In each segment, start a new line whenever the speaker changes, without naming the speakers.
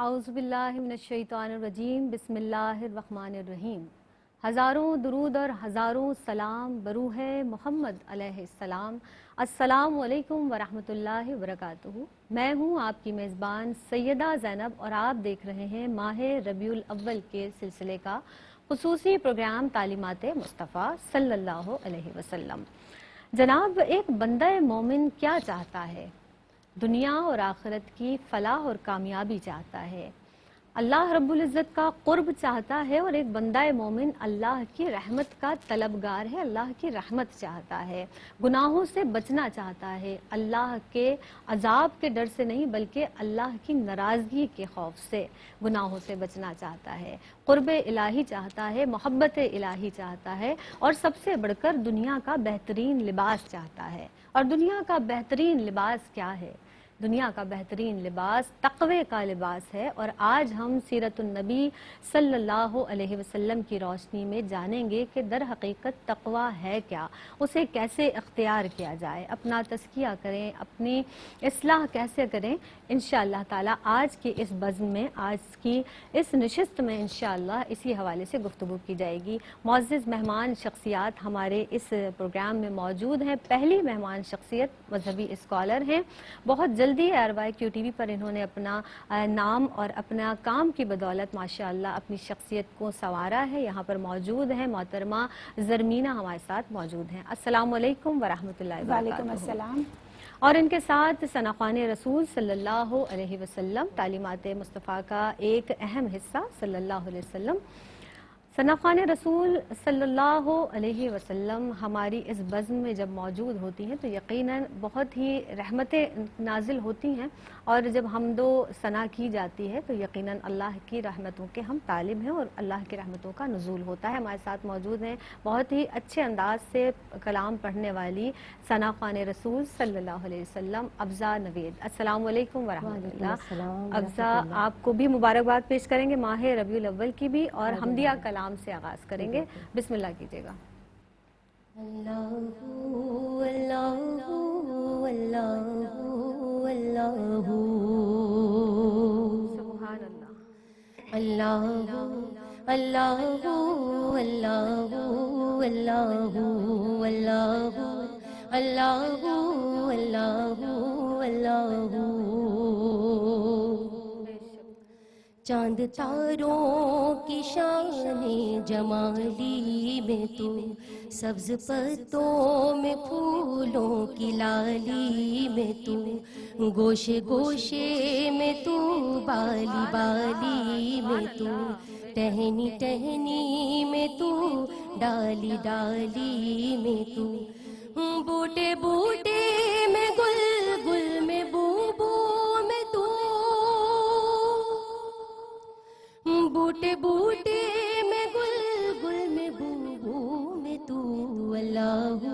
اعوذ باللہ من الشیطان الرجیم بسم اللہ الرحمن الرحیم۔ ہزاروں درود اور ہزاروں سلام بروح محمد علیہ السلام۔ السلام علیکم ورحمۃ اللہ وبرکاتہ۔ میں ہوں آپ کی میزبان سیدہ زینب اور آپ دیکھ رہے ہیں ماہ ربیع الاول کے سلسلے کا خصوصی پروگرام تعلیمات مصطفیٰ صلی اللہ علیہ وسلم۔ جناب، ایک بندہ مومن کیا چاہتا ہے؟ دنیا اور آخرت کی فلاح اور کامیابی چاہتا ہے، اللہ رب العزت کا قرب چاہتا ہے، اور ایک بندہ مومن اللہ کی رحمت کا طلبگار ہے، اللہ کی رحمت چاہتا ہے، گناہوں سے بچنا چاہتا ہے، اللہ کے عذاب کے ڈر سے نہیں بلکہ اللہ کی ناراضگی کے خوف سے گناہوں سے بچنا چاہتا ہے، قرب الہی چاہتا ہے، محبت الہی چاہتا ہے، اور سب سے بڑھ کر دنیا کا بہترین لباس چاہتا ہے۔ اور دنیا کا بہترین لباس کیا ہے؟ دنیا کا بہترین لباس تقوی کا لباس ہے، اور آج ہم سیرت النبی صلی اللہ علیہ وسلم کی روشنی میں جانیں گے کہ در حقیقت تقوی ہے کیا، اسے کیسے اختیار کیا جائے، اپنا تزکیہ کریں، اپنی اصلاح کیسے کریں۔ انشاءاللہ تعالی آج کی اس بزم میں، آج کی اس نشست میں انشاءاللہ اسی حوالے سے گفتگو کی جائے گی۔ معزز مہمان شخصیات ہمارے اس پروگرام میں موجود ہیں۔ پہلی مہمان شخصیت مذہبی اسکالر ہیں، بہت جلدی RYQTV پر انہوں نے اپنا نام اور اپنا کام کی بدولت ماشاءاللہ اپنی شخصیت کو سنوارا ہے۔ یہاں پر موجود ہیں محترمہ زرمینہ ہمارے ساتھ موجود ہیں۔ السلام علیکم ورحمۃ اللہ وبرکاتہ۔
وعلیکم السلام۔
اور ان کے ساتھ ثناخوان رسول صلی اللہ علیہ وسلم، تعلیمات مصطفیٰ کا ایک اہم حصہ صلی اللہ علیہ وسلم۔ ثناخوان رسول صلی اللہ علیہ وسلم ہماری اس بزم میں جب موجود ہوتی ہیں تو یقیناً بہت ہی رحمتیں نازل ہوتی ہیں، اور جب حمد و ثنا کی جاتی ہے تو یقیناً اللہ کی رحمتوں کے ہم طالب ہیں اور اللہ کی رحمتوں کا نزول ہوتا ہے۔ ہمارے ساتھ موجود ہیں بہت ہی اچھے انداز سے کلام پڑھنے والی ثناخوان رسول صلی اللہ علیہ وسلم افضا نوید۔ السلام علیکم ورحمۃ اللہ۔ افضا، آپ کو بھی مبارکباد پیش کریں گے ماہ ربیع الاول کی بھی، اور حمدیہ کلام سے آغاز کریں گے۔ بسم اللہ کیجیے گا۔
اللہ اللہ اللہ اللہ
سبحان اللہ۔
اللہ اللہ اللہ اللہ اللہ اللہ اللہ اللہ۔ چاند تاروں کی شان جمالی میں تو، سبز پتوں میں پھولوں کی لالی میں تو، گوشے گوشے میں تو، بالی بالی میں تو، ٹہنی ٹہنی میں تو، ڈالی ڈالی میں تو، بوٹے بوٹے میں گل گل میں بو بو میں تو، بوٹے بوٹے میں گل گل میں بو بو میں تو، اللہ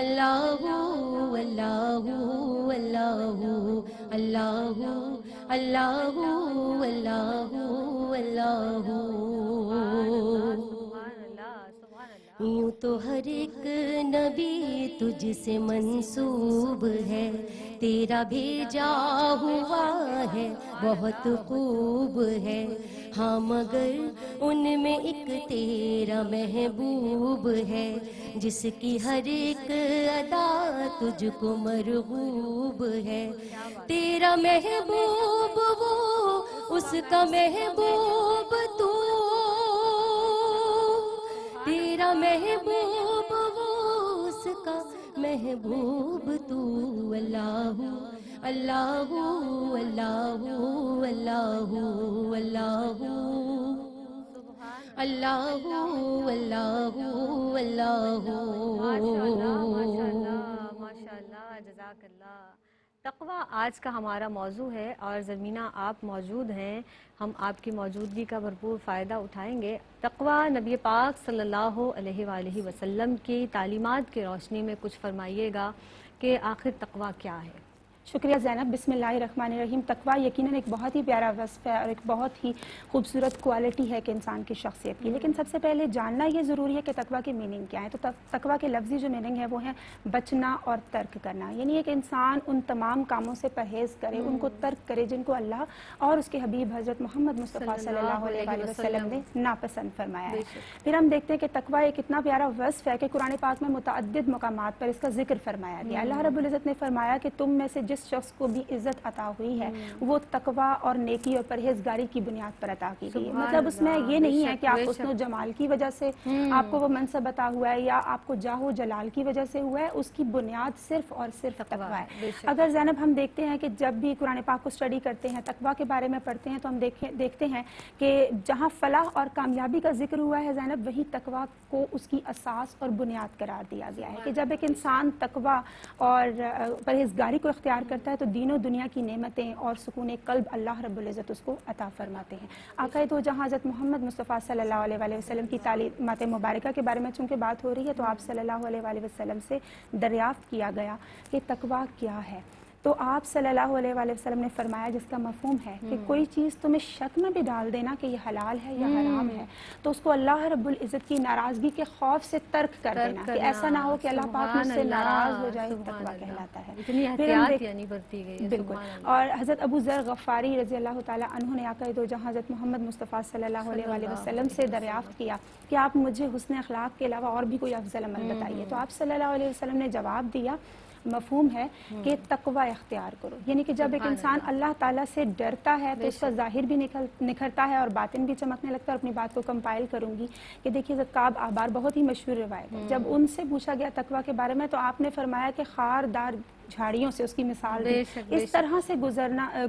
اللہ اللہ اللہ اللہ اللہ اللہ اللہ۔ یوں تو ہر ایک نبی تجھ سے منسوب ہے، تیرا بھیجا ہوا ہے بہت خوب ہے، ہاں مگر ان میں ایک تیرا محبوب ہے، جس کی ہر ایک ادا تجھ کو مرغوب ہے، تیرا محبوب وہ اس کا محبوب تو، تیرا محبوب وہ اس کا محبوب تو، اللہ اللہ اللہ اللہ اللہ اللہ اللہ اللہ۔
ماشاءاللہ، جزاک اللہ۔ تقوی آج کا ہمارا موضوع ہے، اور زرمینہ آپ موجود ہیں، ہم آپ کی موجودگی کا بھرپور فائدہ اٹھائیں گے۔ تقوی نبی پاک صلی اللہ علیہ وآلہ وسلم کی تعلیمات کی روشنی میں کچھ فرمائیے گا کہ آخر تقوی کیا ہے؟
شکریہ زینب. بسم اللہ الرحمن الرحیم. تقویٰ یقیناً ایک بہت ہی پیارا وصف ہے اور ایک بہت ہی خوبصورت کوالٹی ہے کہ انسان کی شخصیت کی. لیکن سب سے پہلے جاننا یہ ضروری ہے کہ تقویٰ کے میننگ کیا ہے. تو تقویٰ کے لفظی جو میننگ ہے وہ ہے بچنا اور ترک کرنا. یعنی ایک انسان ان تمام کاموں سے پرہیز کرے, ان کو ترک کرے جن کو اللہ اور اس کے حبیب حضرت محمد مصطفیٰ صلی اللہ علیہ وآلہ وسلم نے ناپسند فرمایا ہے. پھر ہم دیکھتے ہیں کہ تقویٰ ایک اتنا پیارا وصف ہے کہ قرآن پاک میں متعدد مقامات پر اس کا ذکر فرمایا گیا. اللہ رب العزت نے فرمایا کہ تم میں سے جس شخص کو بھی عزت عطا ہوئی ہے وہ تقویٰ اور نیکی اور پرہیزگاری کی بنیاد پر عطا کی گئی ہے. مطلب اس میں یہ نہیں ہے کہ آپ حسن و جمال کی وجہ سے آپ کو وہ منصب عطا ہوا ہے یا آپ کو جاہ و جلال کی وجہ سے ہوا ہے. اس کی بنیاد صرف اور صرف تقویٰ ہے. اگر زینب ہم دیکھتے ہیں کہ جب بھی قرآن پاک کو اسٹڈی کرتے ہیں, تقویٰ کے بارے میں پڑھتے ہیں, تو ہم دیکھتے ہیں کہ جہاں فلاح اور کامیابی کا ذکر ہوا ہے زینب, وہی تقویٰ کو اس کی اساس اور بنیاد قرار دیا گیا ہے. کہ جب ایک انسان تقویٰ اور پرہیزگاری کو اختیار کرتا ہے تو دین و دنیا کی نعمتیں اور سکون قلب اللہ رب العزت اس کو عطا فرماتے ہیں. آقا دو جہاں حضرت محمد مصطفیٰ صلی اللہ علیہ وآلہ وسلم کی تعلیمات مبارکہ کے بارے میں چونکہ بات ہو رہی ہے, تو آپ صلی اللہ علیہ وآلہ وسلم سے دریافت کیا گیا کہ تقویٰ کیا ہے. تو آپ صلی اللہ علیہ وآلہ وسلم نے فرمایا, جس کا مفہوم ہے کہ کوئی چیز تمہیں شک میں بھی ڈال دینا کہ یہ حلال ہے یا حرام ہے, تو اس کو اللہ رب العزت کی ناراضگی کے خوف سے ترک کر دینا, کہ ایسا نہ ہو کہ اللہ پاک مجھ سے ناراض ہو جائے. تقویٰ کہلاتا ہے.
اتنی احتیاط یعنی برتی گئی ہے.
بالکل. اور حضرت ابو ذر غفاری رضی اللہ تعالیٰ عنہ نے آقا دو جہاں حضرت محمد مصطفیٰ صلی اللہ علیہ وآلہ وسلم سے دریافت کیا کہ آپ مجھے حسن اخلاق کے علاوہ اور بھی کوئی افضل عمل بتائیے. تو آپ صلی اللہ علیہ وسلم نے جواب دیا, مفہوم ہے کہ تقویٰ اختیار کرو. یعنی کہ جب ایک انسان اللہ تعالیٰ سے ڈرتا ہے تو اس کا ظاہر بھی نکھرتا ہے اور باطن بھی چمکنے لگتا ہے. اور اپنی بات کو کمپائل کروں گی کہ دیکھیے حضرت کعب احبار بہت ہی مشہور روایت ہے, جب ان سے پوچھا گیا تقویٰ کے بارے میں تو آپ نے فرمایا کہ خاردار جھاڑیوں سے اس کی مثال دی. اس طرح سے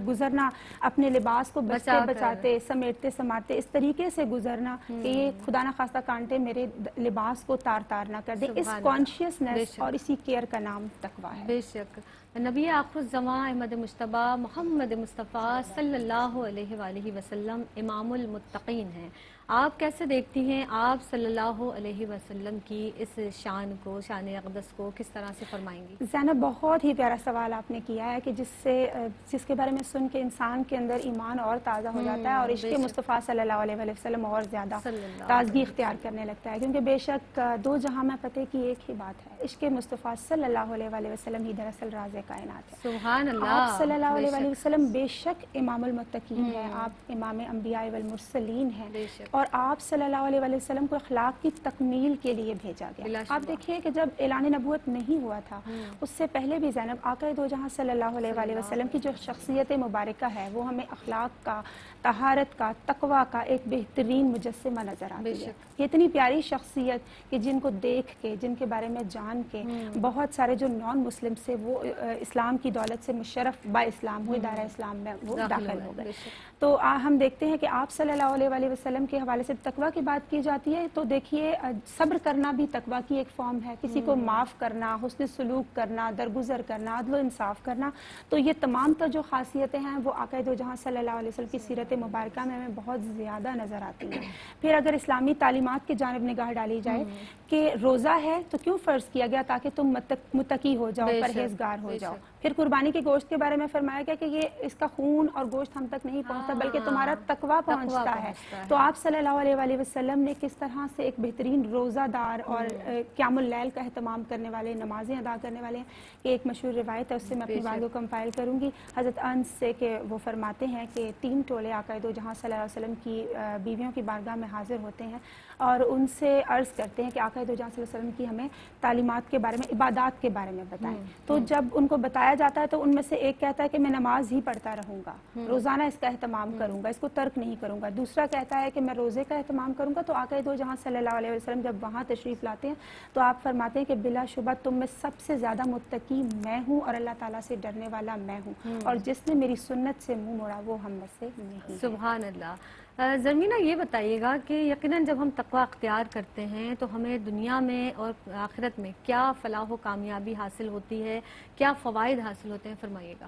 گزرنا اپنے لباس کو بچتے بچاتے سمیٹتے سماتے اس طریقے سے گزرنا کہ یہ خدا نخواستہ کانٹے میرے لباس کو تار تار نہ کر دے. اس کانشیسنس اور اسی کیئر کا نام تقویٰ ہے.
بے شک. نبی آخر الزمان احمد مجتبیٰ محمد مصطفیٰ صلی اللہ علیہ وآلہ وسلم امام المتقین ہیں. آپ کیسے دیکھتی ہیں آپ صلی اللہ علیہ وسلم کی اس شان کو, شان اقدس کو کس طرح سے فرمائیں گی؟
زینب بہت ہی پیارا سوال آپ نے کیا ہے کہ جس کے بارے میں سن کے انسان کے اندر ایمان اور تازہ ہو جاتا ہے اور عشق مصطفیٰ صلی اللہ علیہ وآلہ وسلم اور زیادہ تازگی اختیار کرنے لگتا ہے. کیونکہ بے شک دو جہاں میں پتہ کی ایک ہی بات ہے, عشق مصطفیٰ صلی اللہ علیہ وآلہ وسلم ہی دراصل راز کائنات ہے.
سبحان اللہ.
آپ صلی اللہ علیہ وآلہ وسلم بے شک امام المتقین ہیں, آپ امام انبیاء والمرسلین ہیں, اور آپ صلی اللہ علیہ وآلہ وسلم کو اخلاق کی تکمیل کے لیے بھیجا گیا. آپ دیکھیے کہ جب اعلان نبوت نہیں ہوا تھا اس سے پہلے بھی زینب آقا دو جہاں صلی اللہ علیہ وآلہ وسلم کی جو شخصیت مبارکہ ہے وہ ہمیں اخلاق کا, طہارت کا, تقویٰ کا ایک بہترین مجسمہ نظر آتی ہے. یہ اتنی پیاری شخصیت کہ جن کو دیکھ کے, جن کے بارے میں جان کے بہت سارے جو نان مسلم سے وہ اسلام کی دولت سے مشرف با اسلام ہوئے, دائرہ اسلام میں وہ داخل ہو گئے. تو ہم دیکھتے ہیں کہ آپ صلی اللہ علیہ وآلہ وسلم کے حوالے سے تقویٰ کی بات کی جاتی ہے تو دیکھیے صبر کرنا بھی تقویٰ کی ایک فارم ہے. کسی کو معاف کرنا, حسن سلوک کرنا, درگزر کرنا, عدل و انصاف کرنا, تو یہ تمام تو جو خاصیتیں ہیں وہ آقا دو جہاں صلی اللہ علیہ وسلم کی سیرت مبارکہ میں ہمیں بہت زیادہ نظر آتی ہیں. پھر اگر اسلامی تعلیمات کی جانب نگاہ ڈالی جائے کہ روزہ ہے تو کیوں فرض کیا گیا, تاکہ تم متقی ہو جاؤ, پرہیزگار ہو جاؤ. پھر قربانی کے گوشت کے بارے میں فرمایا گیا کہ یہ اس کا خون اور گوشت ہم تک نہیں پہنچتا بلکہ تمہارا تقویٰ پہنچتا ہے. تو آپ صلی اللہ علیہ وآلہ وسلم نے کس طرح سے ایک بہترین روزہ دار اور قیام اللیل کا اہتمام کرنے والے, نمازیں ادا کرنے والے ہیں. ایک مشہور روایت ہے, اس سے میں اپنی بات کو کمپائل کروں گی, حضرت انس سے کہ وہ فرماتے ہیں کہ 3 ٹولے آقا دو جہاں صلی اللہ علیہ وسلم کی بیویوں کی بارگاہ میں حاضر ہوتے ہیں اور ان سے عرض کرتے ہیں کہ آقا دو جہاں صلی اللہ علیہ وسلم کی ہمیں تعلیمات کے بارے میں, عبادات کے بارے میں بتائیں. تو جب ان کو بتایا جاتا ہے تو ان میں سے ایک کہتا ہے کہ میں نماز ہی پڑھتا رہوں گا, روزانہ اس کا اہتمام کروں گا, اس کو ترک نہیں کروں گا. دوسرا کہتا ہے کہ میں روزے کا اہتمام کروں گا. تو آقا دو جہاں صلی اللہ علیہ وسلم جب وہاں تشریف لاتے ہیں تو آپ فرماتے ہیں کہ بلا شبہ تم میں سب سے زیادہ متقی میں ہوں اور اللہ تعالیٰ سے ڈرنے والا میں ہوں, اور جس نے میری سنت سے منہ موڑا وہ ہم میں سے نہیں.
سبحان اللہ. زرمینہ یہ بتائیے گا کہ یقیناً جب ہم تقویٰ اختیار کرتے ہیں تو ہمیں دنیا میں اور آخرت میں کیا فلاح و کامیابی حاصل ہوتی ہے, کیا فوائد حاصل ہوتے ہیں, فرمائیے گا.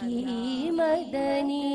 کی مدنی